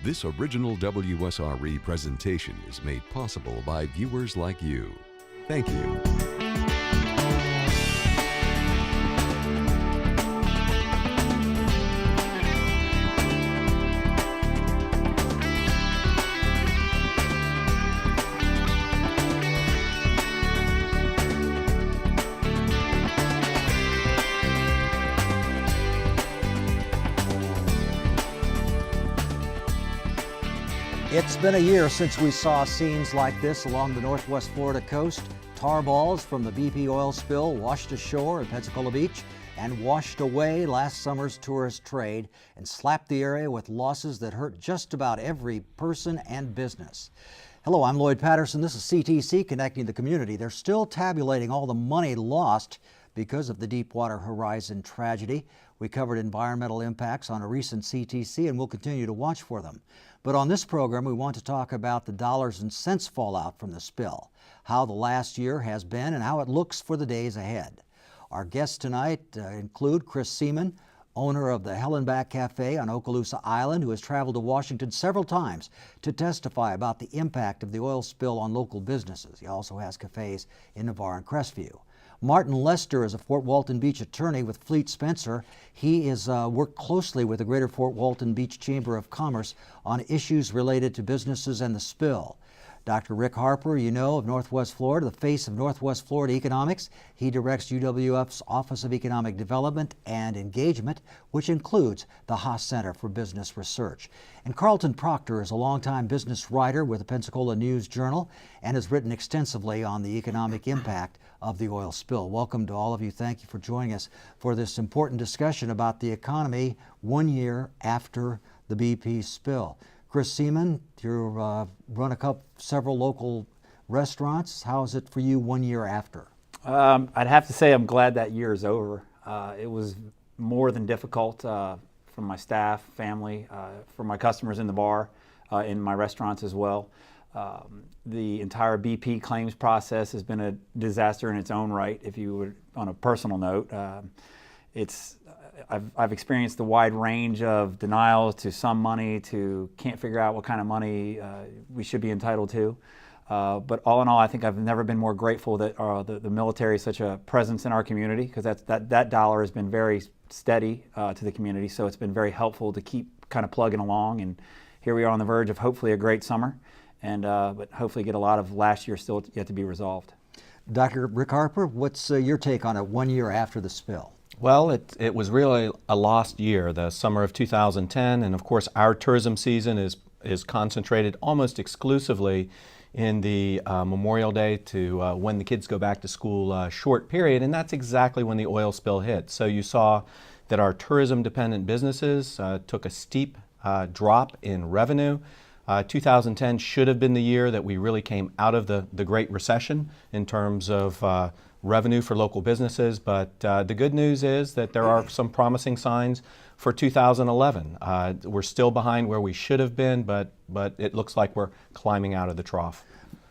This original WSRE presentation is made possible by viewers like you. Thank you. It's been a year since we saw scenes like this along the northwest Florida coast. Tar balls from the BP oil spill washed ashore at Pensacola Beach and washed away last summer's tourist trade and slapped the area with losses that hurt just about every person and business. Hello, I'm Lloyd Patterson. This is CTC Connecting the Community. They're still tabulating all the money lost because of the Deepwater Horizon tragedy. We covered environmental impacts on a recent CTC and we'll continue to watch for them. But on this program, we want to talk about the dollars and cents fallout from the spill, how the last year has been, and how it looks for the days ahead. Our guests tonight include Chris Seaman, owner of the Hellenbach Cafe on Okaloosa Island, who has traveled to Washington several times to testify about the impact of the oil spill on local businesses. He also has cafes in Navarre and Crestview. Martin Lester is a Fort Walton Beach attorney with Fleet Spencer. He has worked closely with the Greater Fort Walton Beach Chamber of Commerce on issues related to businesses and the spill. Dr. Rick Harper, you know, of Northwest Florida, the face of Northwest Florida economics. He directs UWF's Office of Economic Development and Engagement, which includes the Haas Center for Business Research. And Carlton Proctor is a longtime business writer with the Pensacola News-Journal and has written extensively on the economic impact of the oil spill. Welcome to all of you. Thank you for joining us for this important discussion about the economy 1 year after the BP spill. Chris Seaman, you run several local restaurants. How is it for you 1 year after? I'd have to say I'm glad that year is over. It was more than difficult from my staff, family, for my customers in the bar, in my restaurants as well. The entire BP claims process has been a disaster in its own right. If you would, on a personal note, I've experienced the wide range of denials to some money to can't figure out what kind of money we should be entitled to. But all in all, I think I've never been more grateful that the military is such a presence in our community, because that dollar has been very steady to the community. So it's been very helpful to keep kind of plugging along. And here we are on the verge of hopefully a great summer, and but hopefully get a lot of last year still yet to be resolved. Dr. Rick Harper, what's your take on it 1 year after the spill? Well, it was really a lost year, the summer of 2010, and of course our tourism season is concentrated almost exclusively in the Memorial Day to when the kids go back to school short period, and that's exactly when the oil spill hit. So you saw that our tourism-dependent businesses took a steep drop in revenue. 2010 should have been the year that we really came out of the Great Recession in terms of revenue for local businesses, but the good news is that there are some promising signs for 2011. We're still behind where we should have been, but it looks like we're climbing out of the trough.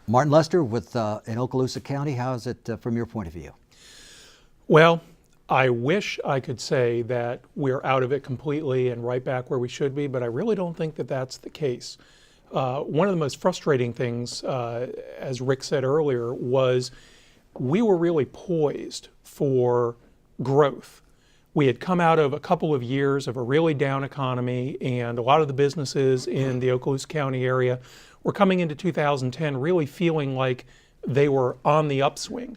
Martin Lester with in Okaloosa County, how is it from your point of view? Well, I wish I could say that we're out of it completely and right back where we should be, but I really don't think that that's the case. One of the most frustrating things, as Rick said earlier, was we were really poised for growth. We had come out of a couple of years of a really down economy, and a lot of the businesses in the Okaloosa County area were coming into 2010 really feeling like they were on the upswing.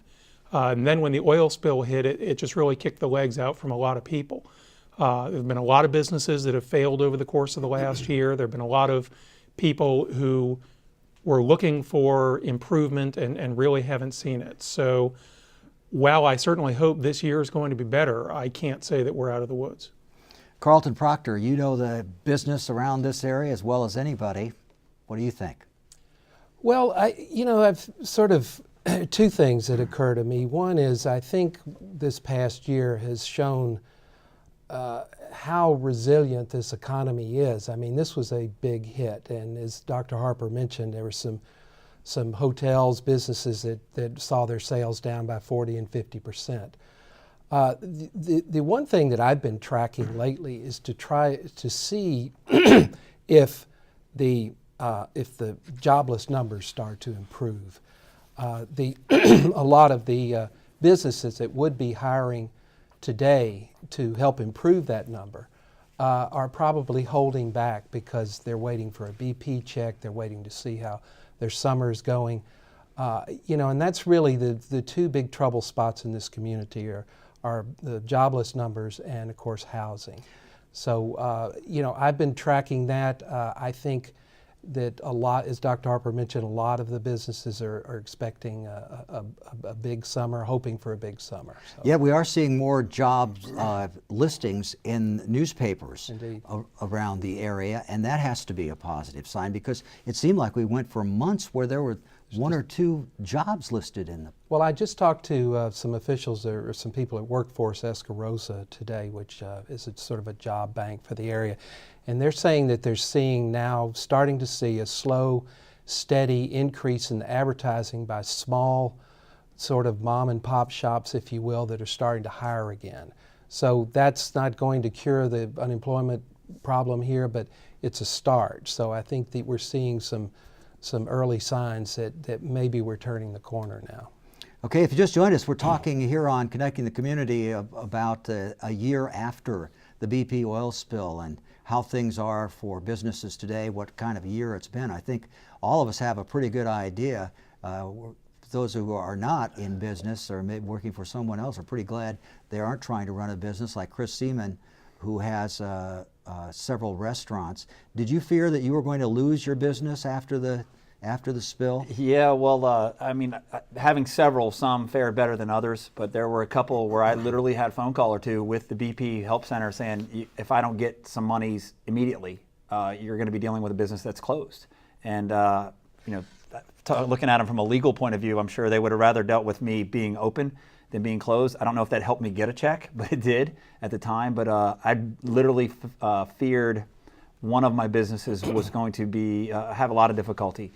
And then when the oil spill hit, it just really kicked the legs out from a lot of people. There have been a lot of businesses that have failed over the course of the last year. There have been a lot of people who were looking for improvement and really haven't seen it. So while I certainly hope this year is going to be better, I can't say that we're out of the woods. Carlton Proctor, you know the business around this area as well as anybody. What do you think? Well, I've sort of two things that occur to me. One is I think this past year has shown how resilient this economy is. I mean, this was a big hit, and as Dr. Harper mentioned, there were some hotels, businesses that saw their sales down by 40 and 50%. The one thing that I've been tracking lately is to try to see if if the jobless numbers start to improve, a lot of the businesses that would be hiring today to help improve that number are probably holding back because they're waiting for a BP check, they're waiting to see how their summer is going. And that's really the two big trouble spots in this community are the jobless numbers and, of course, housing. So, I've been tracking that. I think that a lot, as Dr. Harper mentioned, a lot of the businesses are expecting a big summer, hoping for a big summer. So. Yeah, we are seeing more job listings in newspapers around the area, and that has to be a positive sign because it seemed like we went for months where there were one or two jobs listed in them. Well, I just talked to some officials or some people at Workforce Escarosa today, which is sort of a job bank for the area. And they're saying that they're starting to see a slow, steady increase in advertising by small sort of mom and pop shops, if you will, that are starting to hire again. So that's not going to cure the unemployment problem here, but it's a start. So I think that we're seeing some early signs that maybe we're turning the corner now. Okay, if you just joined us, we're talking here on Connecting the Community about a year after the BP oil spill and how things are for businesses today, what kind of a year it's been. I think all of us have a pretty good idea. Those who are not in business or maybe working for someone else are pretty glad they aren't trying to run a business like Chris Seaman, who has several restaurants. Did you fear that you were going to lose your business after the spill? Yeah, well, having several, some fared better than others, but there were a couple where I literally had a phone call or two with the BP Help Center saying, if I don't get some monies immediately, you're going to be dealing with a business that's closed. And, looking at them from a legal point of view, I'm sure they would have rather dealt with me being open than being closed. I don't know if that helped me get a check, but it did at the time. But I literally feared one of my businesses was going to have a lot of difficulty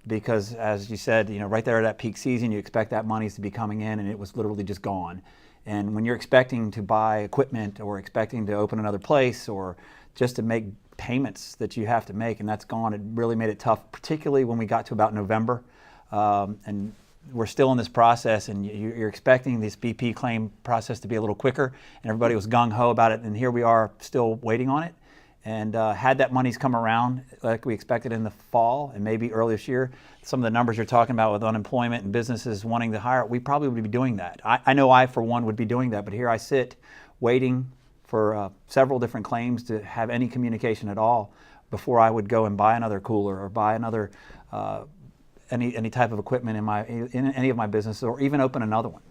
because, as you said, right there at that peak season, you expect that money's to be coming in, and it was literally just gone. And when you're expecting to buy equipment or expecting to open another place or just to make payments that you have to make, and that's gone, it really made it tough, particularly when we got to about November. And we're still in this process, and you're expecting this BP claim process to be a little quicker, and everybody was gung-ho about it, and here we are still waiting on it. And had that money's come around like we expected in the fall and maybe early this year, some of the numbers you're talking about with unemployment and businesses wanting to hire, we probably would be doing that. I know I, for one, would be doing that, but here I sit waiting for several different claims to have any communication at all before I would go and buy another cooler or buy another any type of equipment in any of my businesses, or even open another one.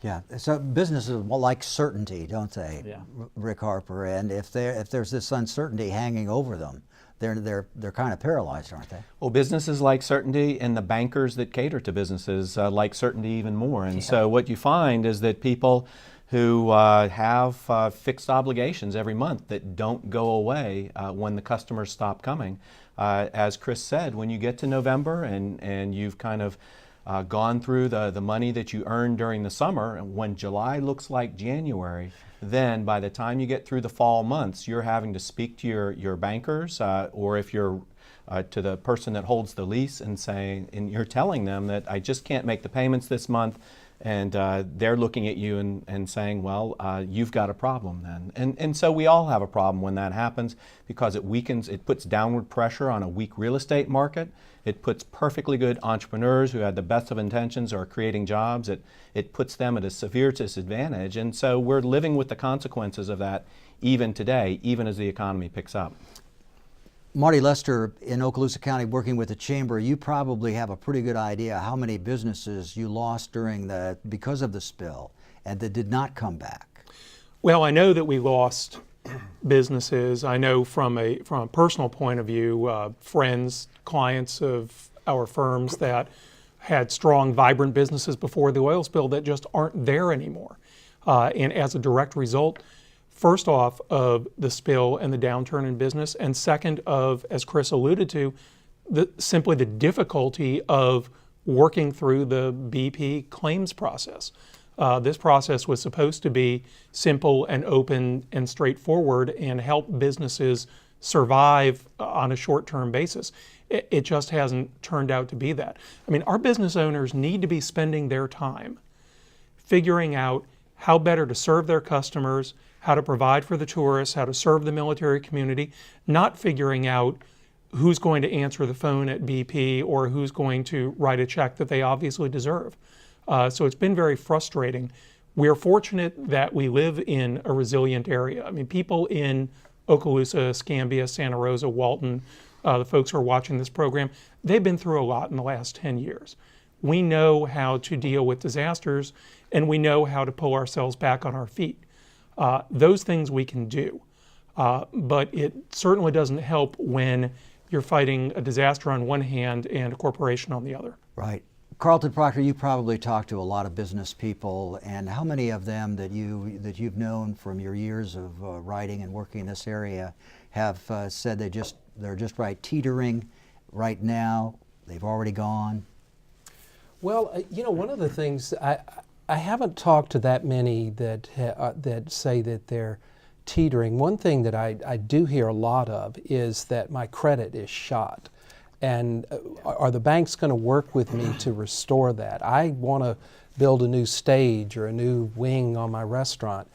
Yeah, so businesses like certainty, don't they, Yeah. Rick Harper? And if there's this uncertainty hanging over them, they're kind of paralyzed, aren't they? Well, businesses like certainty, and the bankers that cater to businesses like certainty even more. And so what you find is that people who have fixed obligations every month that don't go away when the customers stop coming. As Chris said, when you get to November and you've kind of gone through the money that you earned during the summer, and when July looks like January, then by the time you get through the fall months, you're having to speak to your bankers, or if you're to the person that holds the lease and you're telling them that I just can't make the payments this month, and they're looking at you and saying, well, you've got a problem then. And so we all have a problem when that happens, because it puts downward pressure on a weak real estate market. It puts perfectly good entrepreneurs who had the best of intentions or are creating jobs. It puts them at a severe disadvantage. And so we're living with the consequences of that even today, even as the economy picks up. Marty Lester, in Okaloosa County, working with the Chamber, you probably have a pretty good idea how many businesses you lost because of the spill and that did not come back. Well, I know that we lost businesses. I know from a personal point of view, friends, clients of our firms that had strong, vibrant businesses before the oil spill that just aren't there anymore. And as a direct result, first off, of the spill and the downturn in business, and second of, as Chris alluded to, simply the difficulty of working through the BP claims process. This process was supposed to be simple and open and straightforward and help businesses survive on a short-term basis. It just hasn't turned out to be that. I mean, our business owners need to be spending their time figuring out how better to serve their customers, how to provide for the tourists, how to serve the military community, not figuring out who's going to answer the phone at BP or who's going to write a check that they obviously deserve. So it's been very frustrating. We're fortunate that we live in a resilient area. I mean, people in Okaloosa, Escambia, Santa Rosa, Walton, the folks who are watching this program, they've been through a lot in the last 10 years. We know how to deal with disasters, and we know how to pull ourselves back on our feet. Those things we can do, but it certainly doesn't help when you're fighting a disaster on one hand and a corporation on the other. Right. Carlton Proctor, you probably talked to a lot of business people, and how many of them that you've known from your years of writing and working in this area have said they're just right teetering right now? They've already gone. Well, you know, one of the things I haven't talked to that many that that say that they're teetering. One thing that I do hear a lot of is that my credit is shot. And are the banks going to work with me to restore that? I want to build a new stage or a new wing on my restaurant,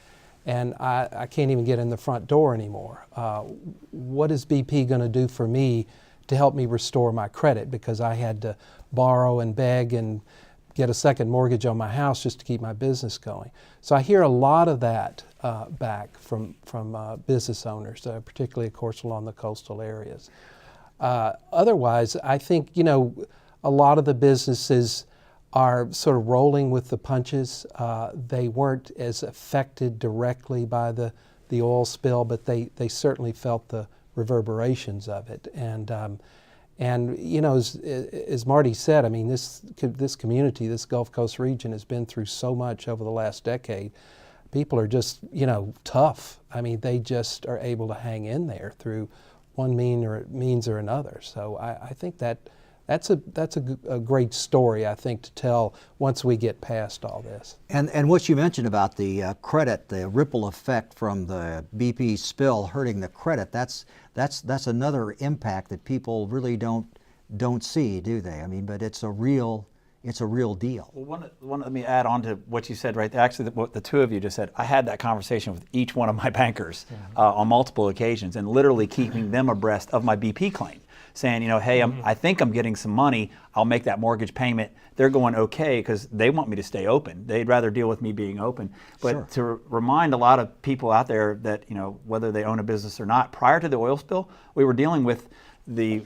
and I can't even get in the front door anymore. What is BP going to do for me to help me restore my credit? Because I had to borrow and beg and get a second mortgage on my house just to keep my business going. So I hear a lot of that back from business owners, particularly, of course, along the coastal areas. Otherwise, I think, you know, a lot of the businesses are sort of rolling with the punches. They weren't as affected directly by the oil spill, but they certainly felt the reverberations of it. And you know, as Marty said, I mean, this community, this Gulf Coast region has been through so much over the last decade. People are just, you know, tough. I mean, they just are able to hang in there through one means or another. So I think that's a great story, I think, to tell once we get past all this. And what you mentioned about the credit, the ripple effect from the BP spill hurting the credit, that's another impact that people really don't see, do they? I mean, but it's a real deal. Well, let me add on to what you said right there. Actually, what the two of you just said, I had that conversation with each one of my bankers on multiple occasions, and literally keeping them abreast of my BP claim, saying, you know, hey, I think I'm getting some money. I'll make that mortgage payment. They're going okay because they want me to stay open. They'd rather deal with me being open. But Sure. to remind a lot of people out there that, you know, whether they own a business or not, prior to the oil spill, we were dealing with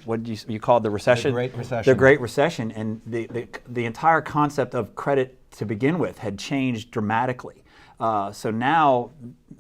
what you called the recession, The Great Recession. the Great Recession, and the entire concept of credit to begin with had changed dramatically. So now,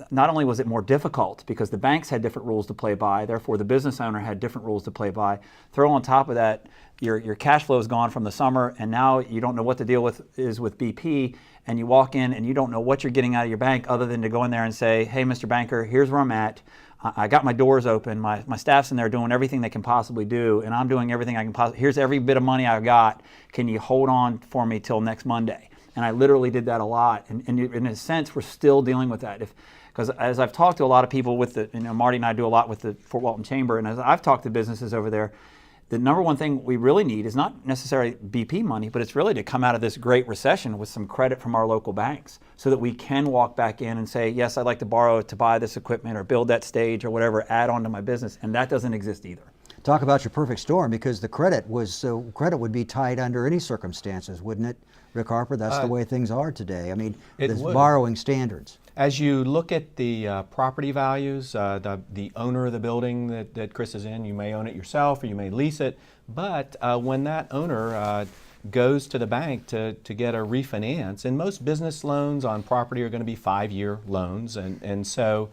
not only was it more difficult because the banks had different rules to play by, therefore the business owner had different rules to play by. Throw on top of that, your cash flow is gone from the summer, and now you don't know what the deal is with BP, and you walk in and you don't know what you're getting out of your bank other than to go in there and say, hey, Mr. Banker, here's where I'm at. I got my doors open, my staff's in there doing everything they can possibly do, and I'm doing everything I can possibly, here's every bit of money I've got, can you hold on for me till next Monday? And I literally did that a lot, and in a sense, we're still dealing with that. Because as I've talked to a lot of people with the, you know, Marty and I do a lot with the Fort Walton Chamber, and as I've talked to businesses over there, the number one thing we really need is not necessarily BP money, but it's really to come out of this Great Recession with some credit from our local banks so that we can walk back in and say, yes, I'd like to borrow to buy this equipment or build that stage or whatever, add on to my business. And that doesn't exist either. Talk about your perfect storm, because the credit would be tight under any circumstances, wouldn't it, Rick Harper? That's the way things are today. I mean, It the would. borrowing standards. As you look at the property values, the owner of the building that Chris is in, you may own it yourself or you may lease it, but when that owner goes to the bank to get a refinance, and most business loans on property are going to be 5-year loans, and so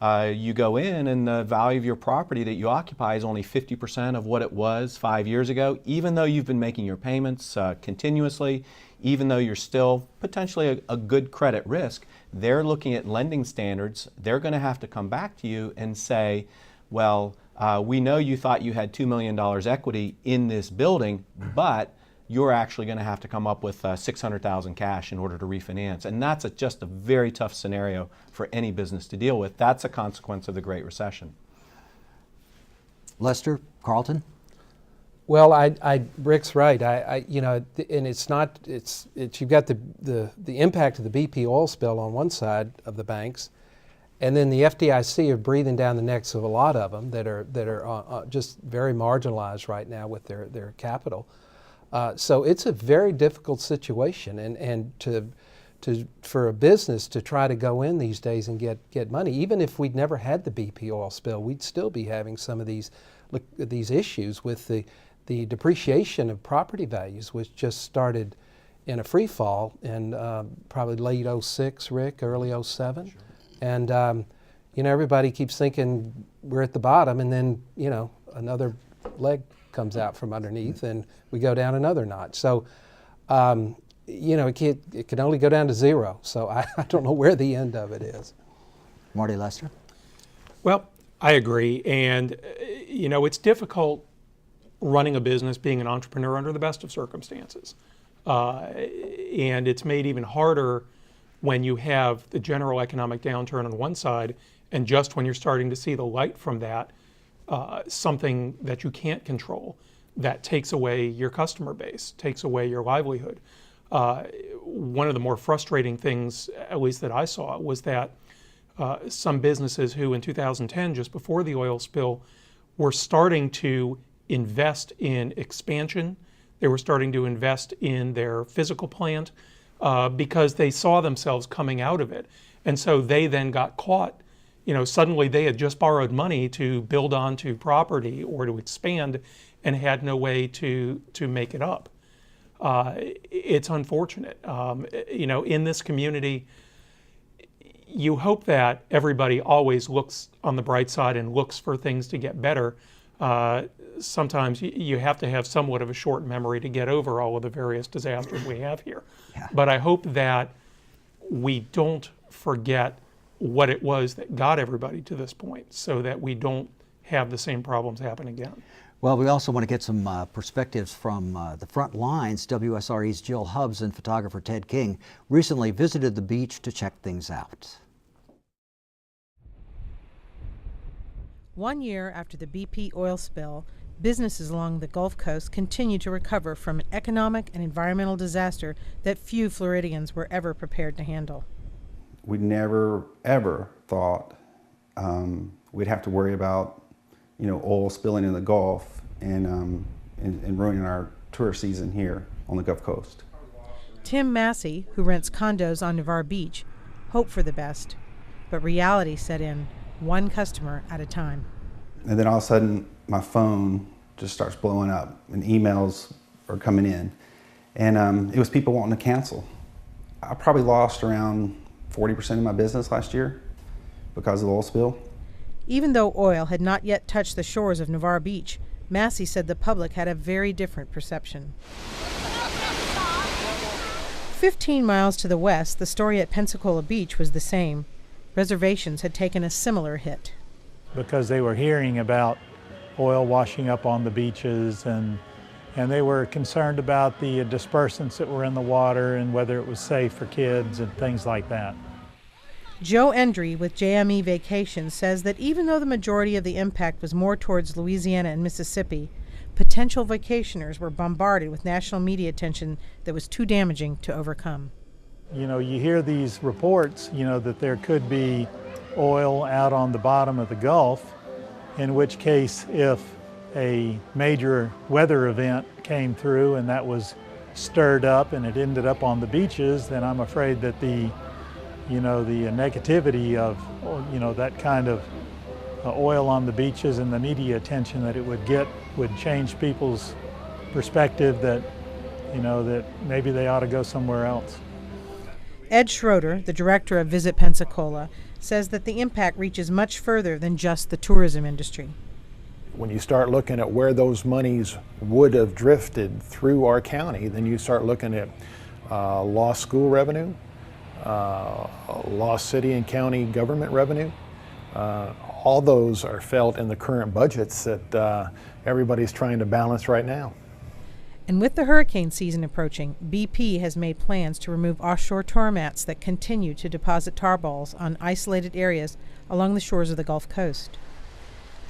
you go in and the value of your property that you occupy is only 50% of what it was 5 years ago, even though you've been making your payments continuously, even though you're still potentially a good credit risk. They're looking at lending standards. They're going to have to come back to you and say, well, we know you thought you had $2 million equity in this building, but you're actually going to have to come up with $600,000 cash in order to refinance. And that's just a very tough scenario for any business to deal with. That's a consequence of the Great Recession. Lester, Carlton? Well, Rick's right. And it's not. You've got the impact of the BP oil spill on one side of the banks, and then the FDIC are breathing down the necks of a lot of them that are just very marginalized right now with their capital. So it's a very difficult situation, and for a business to try to go in these days and get money, even if we'd never had the BP oil spill, we'd still be having some of these issues with the depreciation of property values, which just started in a free fall in probably late 06, Rick, early 07. Sure. And everybody keeps thinking we're at the bottom, and then another leg comes out from underneath, and we go down another notch. So it can only go down to zero. So I don't know where the end of it is. Marty, Lester? Well, I agree. And, it's difficult running a business, being an entrepreneur under the best of circumstances. And it's made even harder when you have the general economic downturn on one side, and just when you're starting to see the light from that, something that you can't control that takes away your customer base, takes away your livelihood. One of the more frustrating things, at least that I saw, was that some businesses who in 2010, just before the oil spill, were starting to invest in expansion. They were starting to invest in their physical plant because they saw themselves coming out of it. And so they then got caught. Suddenly they had just borrowed money to build onto property or to expand and had no way to make it up. It's unfortunate. In this community, you hope that everybody always looks on the bright side and looks for things to get better. Sometimes you have to have somewhat of a short memory to get over all of the various disasters we have here. Yeah. But I hope that we don't forget what it was that got everybody to this point, so that we don't have the same problems happen again. Well, we also want to get some perspectives from the front lines. WSRE's Jill Hubbs and photographer Ted King recently visited the beach to check things out. 1 year after the BP oil spill, businesses along the Gulf Coast continue to recover from an economic and environmental disaster that few Floridians were ever prepared to handle. We never, ever thought we'd have to worry about oil spilling in the Gulf and ruining our tourist season here on the Gulf Coast. Tim Massey, who rents condos on Navarre Beach, hoped for the best, but reality set in, one customer at a time. And then all of a sudden, my phone just starts blowing up and emails are coming in. And it was people wanting to cancel. I probably lost around 40% of my business last year because of the oil spill. Even though oil had not yet touched the shores of Navarre Beach, Massey said the public had a very different perception. 15 miles to the west, the story at Pensacola Beach was the same. Reservations had taken a similar hit. Because they were hearing about oil washing up on the beaches, and they were concerned about the dispersants that were in the water and whether it was safe for kids and things like that. Joe Endry with JME Vacations says that even though the majority of the impact was more towards Louisiana and Mississippi, potential vacationers were bombarded with national media attention that was too damaging to overcome. You hear these reports, that there could be oil out on the bottom of the Gulf, in which case if a major weather event came through and that was stirred up and it ended up on the beaches, then I'm afraid that the negativity of, that kind of oil on the beaches and the media attention that it would get would change people's perspective that, that maybe they ought to go somewhere else. Ed Schroeder, the director of Visit Pensacola, says that the impact reaches much further than just the tourism industry. When you start looking at where those monies would have drifted through our county, then you start looking at lost school revenue, lost city and county government revenue. All those are felt in the current budgets that everybody's trying to balance right now. And with the hurricane season approaching, BP has made plans to remove offshore tar mats that continue to deposit tar balls on isolated areas along the shores of the Gulf Coast.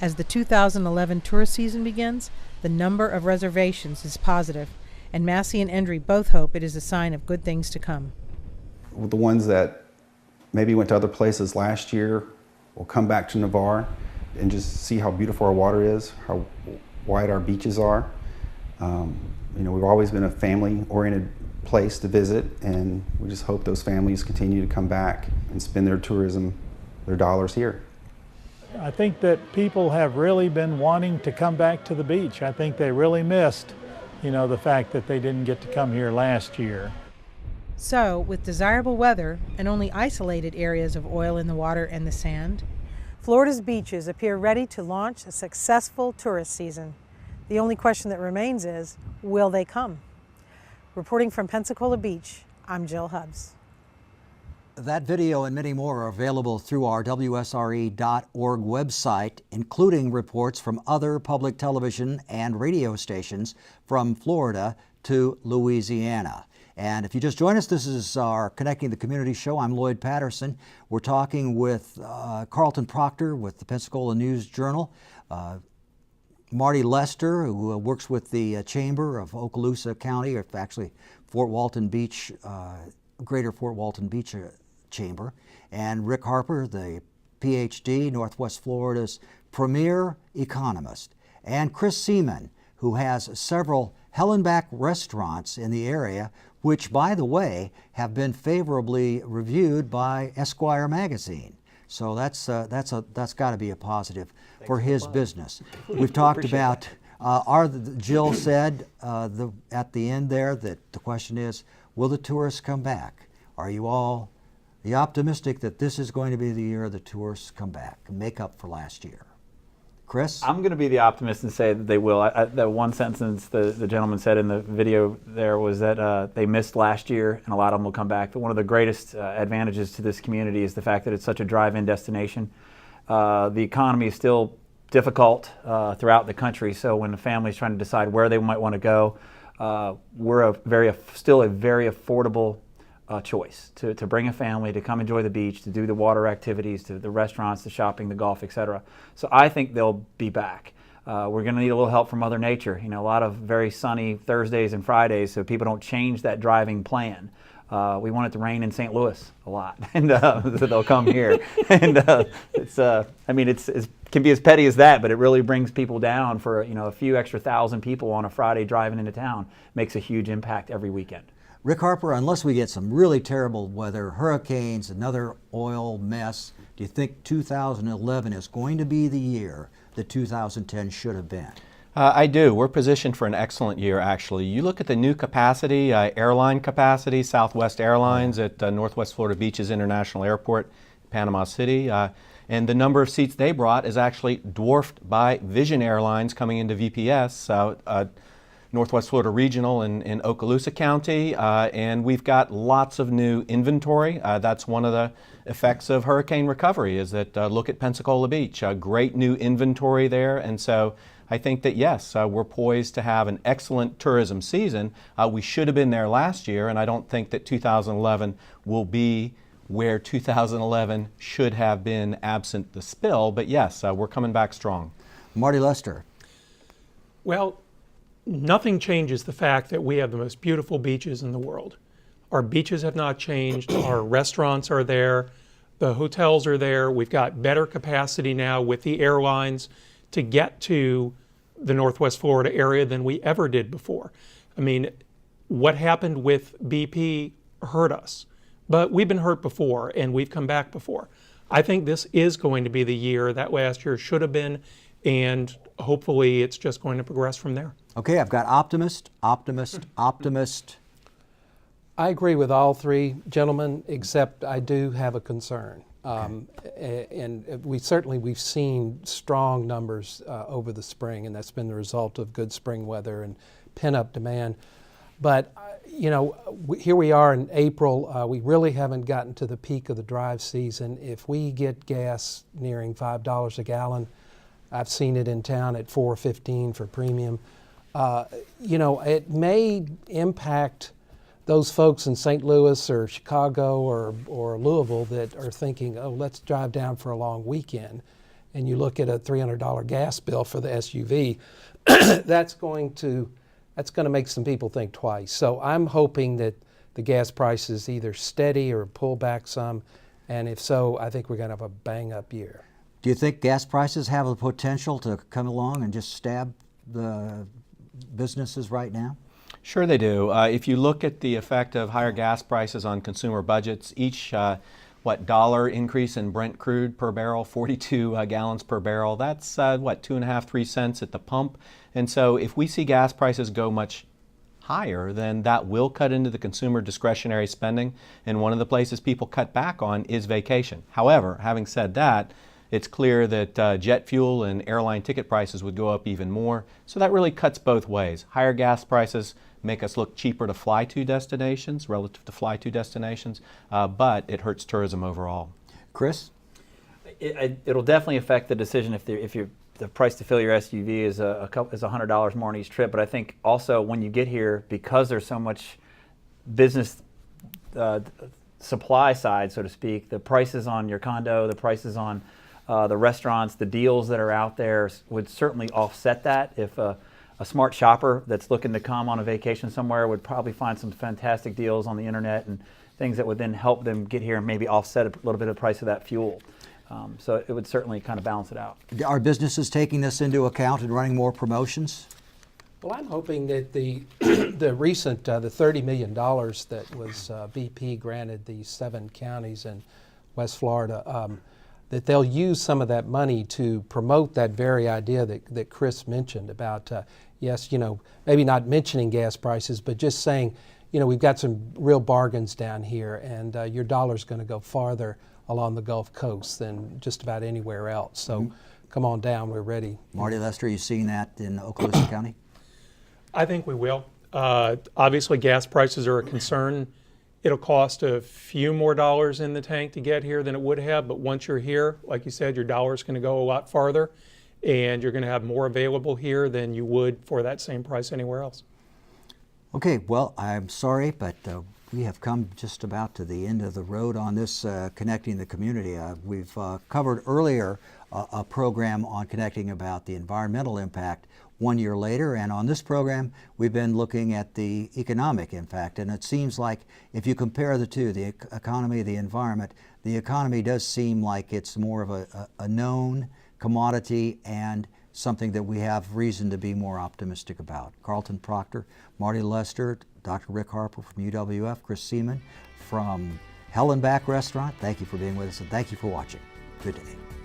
As the 2011 tourist season begins, the number of reservations is positive, and Massey and Endry both hope it is a sign of good things to come. The ones that maybe went to other places last year will come back to Navarre and just see how beautiful our water is, how wide our beaches are. We've always been a family-oriented place to visit, and we just hope those families continue to come back and spend their dollars here. I think that people have really been wanting to come back to the beach. I think they really missed, the fact that they didn't get to come here last year. So, with desirable weather and only isolated areas of oil in the water and the sand, Florida's beaches appear ready to launch a successful tourist season. The only question that remains is, will they come? Reporting from Pensacola Beach, I'm Jill Hubbs. That video and many more are available through our WSRE.org website, including reports from other public television and radio stations from Florida to Louisiana. And if you just joined us, this is our Connecting the Community show. I'm Lloyd Patterson. We're talking with Carlton Proctor with the Pensacola News-Journal, Marty Lester, who works with the Chamber of Okaloosa County, or actually Fort Walton Beach, Greater Fort Walton Beach Chamber, and Rick Harper, the PhD, Northwest Florida's premier economist, and Chris Seaman, who has several Hellenbach restaurants in the area, which, by the way, have been favorably reviewed by Esquire magazine. So that's got to be a positive for his business. We've talked about, Jill said at the end there that the question is, will the tourists come back? Are you all optimistic that this is going to be the year the tourists come back and make up for last year? Chris? I'm going to be the optimist and say that they will. That one sentence the gentleman said in the video there was that they missed last year and a lot of them will come back. But one of the greatest advantages to this community is the fact that it's such a drive-in destination. The economy is still difficult throughout the country, so when the family's trying to decide where they might want to go, we're still a very affordable choice to bring a family to come enjoy the beach, to do the water activities, to the restaurants, the shopping, the golf, etc. So I think they'll be back. We're going to need a little help from Mother Nature. A lot of very sunny Thursdays and Fridays, so people don't change that driving plan. We want it to rain in St. Louis a lot, and so they'll come here. And it can be as petty as that, but it really brings people down for a few extra thousand people on a Friday driving into town. Makes a huge impact every weekend. Rick Harper, unless we get some really terrible weather, hurricanes, another oil mess, do you think 2011 is going to be the year that 2010 should have been? I do. We're positioned for an excellent year, actually. You look at the new capacity, airline capacity, Southwest Airlines at Northwest Florida Beaches International Airport, Panama City, and the number of seats they brought is actually dwarfed by Vision Airlines coming into VPS. Northwest Florida Regional in Okaloosa County, and we've got lots of new inventory. That's one of the effects of hurricane recovery is that look at Pensacola Beach, great new inventory there, and so I think that yes, we're poised to have an excellent tourism season. We should have been there last year, and I don't think that 2011 will be where 2011 should have been absent the spill, but yes, we're coming back strong. Marty Lester. Well, nothing changes the fact that we have the most beautiful beaches in the world. Our beaches have not changed. Our restaurants are there. The hotels are there. We've got better capacity now with the airlines to get to the Northwest Florida area than we ever did before. I mean, what happened with BP hurt us, but we've been hurt before and we've come back before. I think this is going to be the year that last year should have been, and hopefully it's just going to progress from there. Okay, I've got optimist, optimist, optimist. I agree with all three gentlemen, except I do have a concern. And we've seen strong numbers over the spring, and that's been the result of good spring weather and pent-up demand. But here we are in April. We really haven't gotten to the peak of the drive season. If we get gas nearing $5 a gallon, I've seen it in town at $4.15 for premium. It may impact those folks in St. Louis or Chicago or Louisville that are thinking, oh, let's drive down for a long weekend. and you look at a $300 gas bill for the SUV, that's going to make some people think twice. So I'm hoping that the gas prices either steady or pull back some, and if so, I think we're going to have a bang-up year. Do you think gas prices have the potential to come along and just stab the businesses right now? Sure they do. If you look at the effect of higher gas prices on consumer budgets, each dollar increase in Brent crude per barrel, 42 gallons per barrel, that's 2.5, 3 cents at the pump. And so if we see gas prices go much higher, then that will cut into the consumer discretionary spending. And one of the places people cut back on is vacation. However, having said that, it's clear that jet fuel and airline ticket prices would go up even more. So that really cuts both ways. Higher gas prices make us look cheaper to fly to destinations, relative to fly to destinations, but it hurts tourism overall. Chris? It'll definitely affect the decision if the price to fill your SUV is $100 more on each trip. But I think also when you get here, because there's so much business supply side, so to speak, the prices on your condo, the prices on the restaurants, the deals that are out there would certainly offset that. If a smart shopper that's looking to come on a vacation somewhere would probably find some fantastic deals on the internet and things that would then help them get here and maybe offset a little bit of the price of that fuel. So it would certainly kind of balance it out. Are businesses taking this into account and running more promotions? Well, I'm hoping that the recent the $30 million that was BP granted the 7 counties in West Florida, that they'll use some of that money to promote that very idea that Chris mentioned about, yes, maybe not mentioning gas prices, but just saying, we've got some real bargains down here, and your dollar's going to go farther along the Gulf Coast than just about anywhere else. So come on down, we're ready. Marty Lester, you seen that in Okaloosa County? I think we will. Obviously, gas prices are a concern. It'll cost a few more dollars in the tank to get here than it would have, but once you're here, like you said, your dollar's going to go a lot farther, and you're going to have more available here than you would for that same price anywhere else. Okay, well, I'm sorry, but we have come just about to the end of the road on this Connecting the Community. We've covered earlier a program on connecting about the environmental impact 1 year later, and on this program we've been looking at the economic impact, and it seems like if you compare the two, the economy, the environment, the economy does seem like it's more of a known commodity and something that we have reason to be more optimistic about. Carlton Proctor, Marty Lester, Dr. Rick Harper from UWF, Chris Seaman from Hell and Back Restaurant, thank you for being with us and thank you for watching. Good day.